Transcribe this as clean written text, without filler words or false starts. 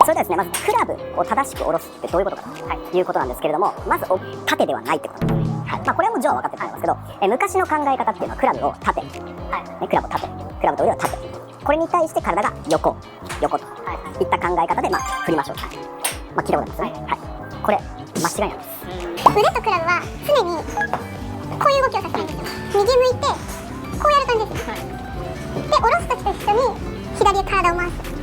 それではですね、まずクラブを正しく下ろすってどういうことかということなんですけれども、まず縦ではないってことですね。これはもう上は分かってると思いますけど、昔の考え方っていうのはクラブを縦、クラブを縦、クラブと腕は縦、これに対して体が横といった考え方で振りましょう。聞いたことありますね。これ間違いなんです。腕とクラブは常にこういう動きをさせてるんですよ。右向いてこうやる感じです。で、下ろすときと一緒に左へ体を回す。